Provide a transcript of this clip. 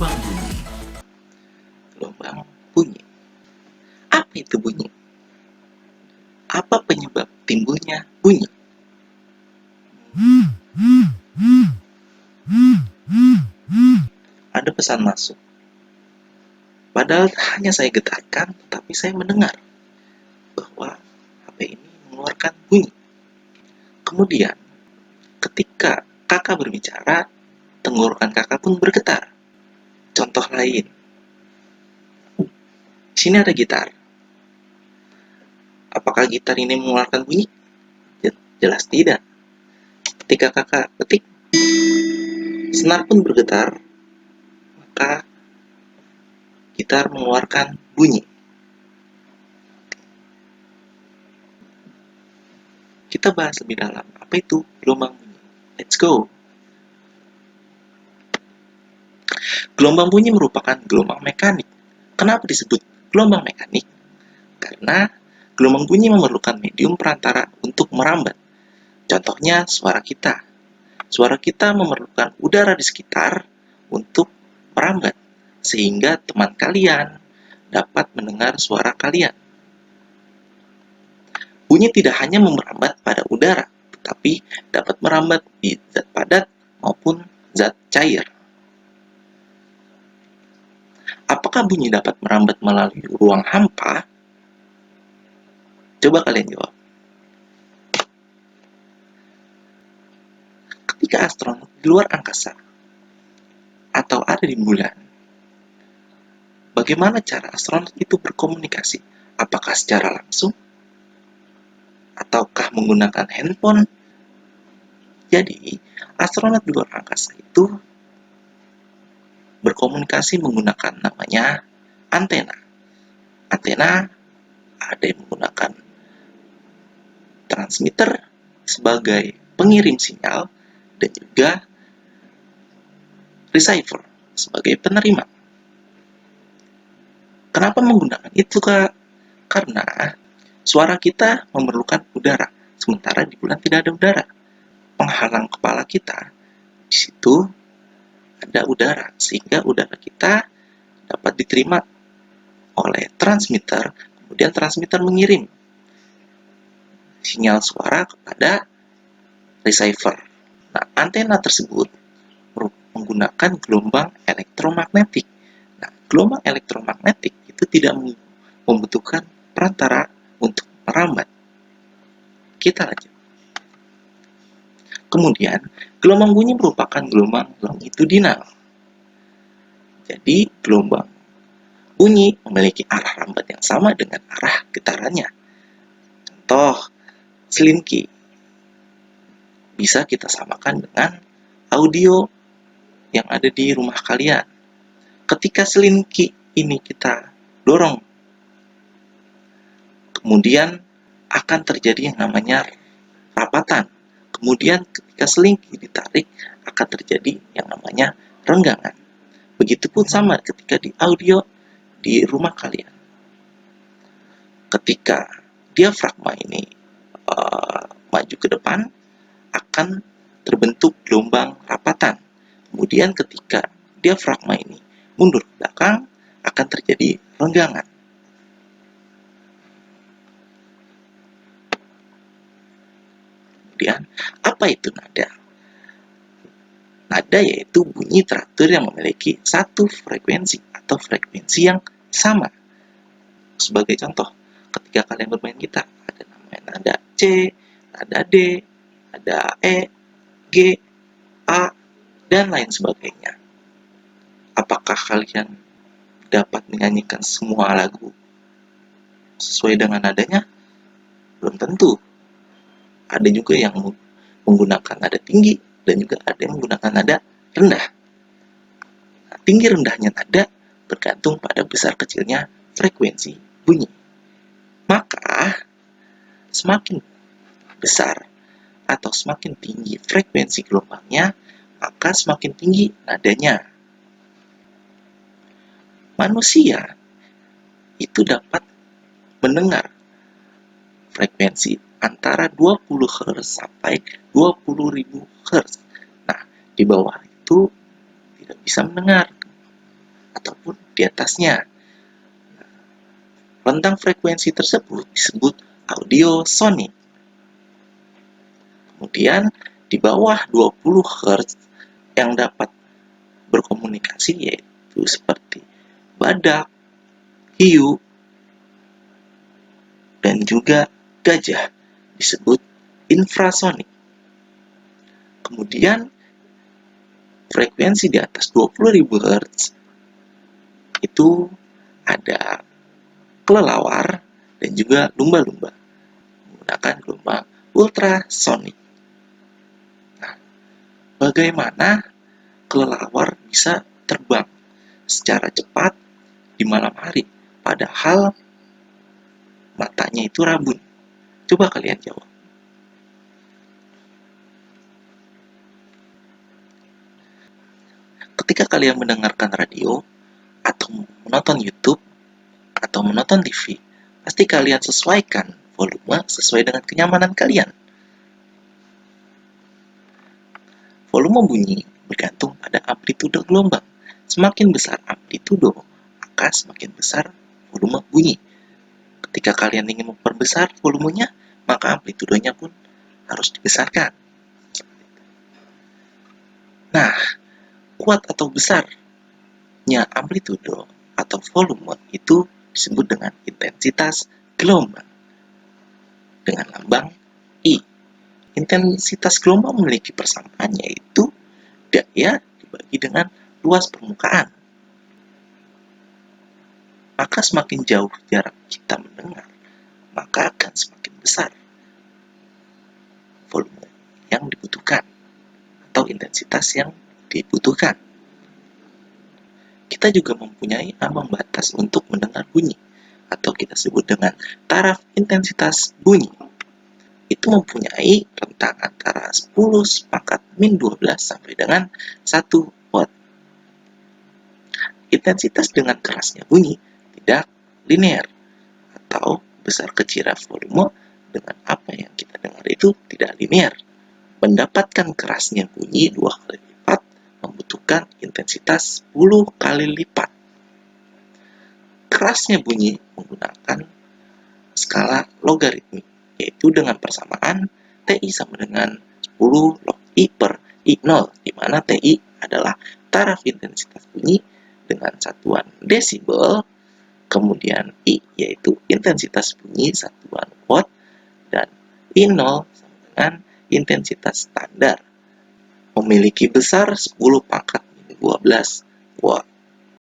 Gelombang bunyi. Gelombang bunyi. Apa itu bunyi? Apa penyebab timbulnya bunyi? Ada pesan masuk. Padahal hanya saya getarkan, tetapi saya mendengar bahwa HP ini mengeluarkan bunyi. Kemudian, ketika kakak berbicara, tenggorokan kakak pun bergetar. Contoh lain, di sini ada gitar. Apakah gitar ini mengeluarkan bunyi? Jelas tidak. Ketika kakak ketik, senar pun bergetar, maka gitar mengeluarkan bunyi. Kita bahas lebih dalam. Apa itu gelombang bunyi? Let's go! Gelombang bunyi merupakan gelombang mekanik. Kenapa disebut gelombang mekanik? Karena gelombang bunyi memerlukan medium perantara untuk merambat. Contohnya suara kita. Suara kita memerlukan udara di sekitar untuk merambat, sehingga teman kalian dapat mendengar suara kalian. Bunyi tidak hanya merambat pada udara, tetapi dapat merambat di zat padat maupun zat cair. Apakah bunyi dapat merambat melalui ruang hampa? Coba kalian jawab. Ketika astronot di luar angkasa atau ada di bulan, bagaimana cara astronot itu berkomunikasi? Apakah secara langsung? Ataukah menggunakan handphone? Jadi, astronot di luar angkasa itu berkomunikasi menggunakan namanya antena. Antena ada yang menggunakan transmitter sebagai pengirim sinyal dan juga receiver sebagai penerima. Kenapa menggunakan itu, Kak? Karena suara kita memerlukan udara, sementara di bulan tidak ada udara. Penghalang kepala kita, di situ ada udara, sehingga udara kita dapat diterima oleh transmitter, kemudian transmitter mengirim sinyal suara kepada receiver. Nah, antena tersebut menggunakan gelombang elektromagnetik. Nah, gelombang elektromagnetik itu tidak membutuhkan perantara untuk merambat. Kita lanjut. Kemudian, gelombang bunyi merupakan gelombang longitudinal. Jadi, gelombang bunyi memiliki arah rambat yang sama dengan arah getarannya. Contoh, selinki bisa kita samakan dengan audio yang ada di rumah kalian. Ketika selinki ini kita dorong, kemudian akan terjadi yang namanya rapatan. Kemudian ketika selinki ditarik, akan terjadi yang namanya renggangan. Begitupun sama ketika di audio di rumah kalian. Ketika diafragma ini maju ke depan, akan terbentuk gelombang rapatan. Kemudian ketika diafragma ini mundur ke belakang, akan terjadi renggangan. Kemudian, apa itu nada? Nada yaitu bunyi teratur yang memiliki satu frekuensi atau frekuensi yang sama. Sebagai contoh, ketika kalian bermain gitar, ada namanya nada C, nada D, nada E, G, A, dan lain sebagainya. Apakah kalian dapat menyanyikan semua lagu sesuai dengan nadanya? Belum tentu. Ada juga yang menggunakan nada tinggi dan juga ada yang menggunakan nada rendah. Nah, tinggi rendahnya nada bergantung pada besar kecilnya frekuensi bunyi. Maka, semakin besar atau semakin tinggi frekuensi gelombangnya, maka semakin tinggi nadanya. Manusia itu dapat mendengar frekuensi antara 20 Hz sampai 20.000 Hz. Nah, di bawah itu tidak bisa mendengar. ataupun di atasnya. Rentang frekuensi tersebut disebut audio sonic. Kemudian di bawah 20 Hz yang dapat berkomunikasi yaitu seperti badak, hiu, dan juga gajah disebut infrasonik. Kemudian frekuensi di atas 20.000 Hz itu ada kelelawar dan juga lumba-lumba menggunakan gelombang ultrasonik. Nah, bagaimana kelelawar bisa terbang secara cepat di malam hari padahal matanya itu rabun? Coba kalian jawab. Ketika kalian mendengarkan radio atau menonton YouTube atau menonton TV, pasti kalian sesuaikan volume sesuai dengan kenyamanan kalian. Volume bunyi bergantung pada amplitudo gelombang. Semakin besar amplitudo, maka semakin besar volume bunyi. Ketika kalian ingin memperbesar volumenya, maka amplitudonya pun harus dibesarkan. Nah, kuat atau besarnya amplitudo atau volume itu disebut dengan intensitas gelombang dengan lambang I. Intensitas gelombang memiliki persamaan, yaitu daya dibagi dengan luas permukaan. Maka semakin jauh jarak kita mendengar, maka akan semakin besar volume yang dibutuhkan atau intensitas yang dibutuhkan. Kita juga mempunyai ambang batas untuk mendengar bunyi, atau kita sebut dengan taraf intensitas bunyi. Itu mempunyai rentang antara 10⁻⁻12 sampai dengan 1 watt. Intensitas dengan kerasnya bunyi tidak linear, atau besar kecilnya volume dengan apa yang kita dengar itu tidak linear. Mendapatkan kerasnya bunyi 2 kali lipat membutuhkan intensitas 10 kali lipat. Kerasnya bunyi menggunakan skala logaritmik, yaitu dengan persamaan TI sama dengan 10 log I per I0, di mana TI adalah taraf intensitas bunyi dengan satuan desibel, kemudian I yaitu intensitas bunyi satuan watt, dan I0 sama dengan intensitas standar. Memiliki besar 10⁻12 watt.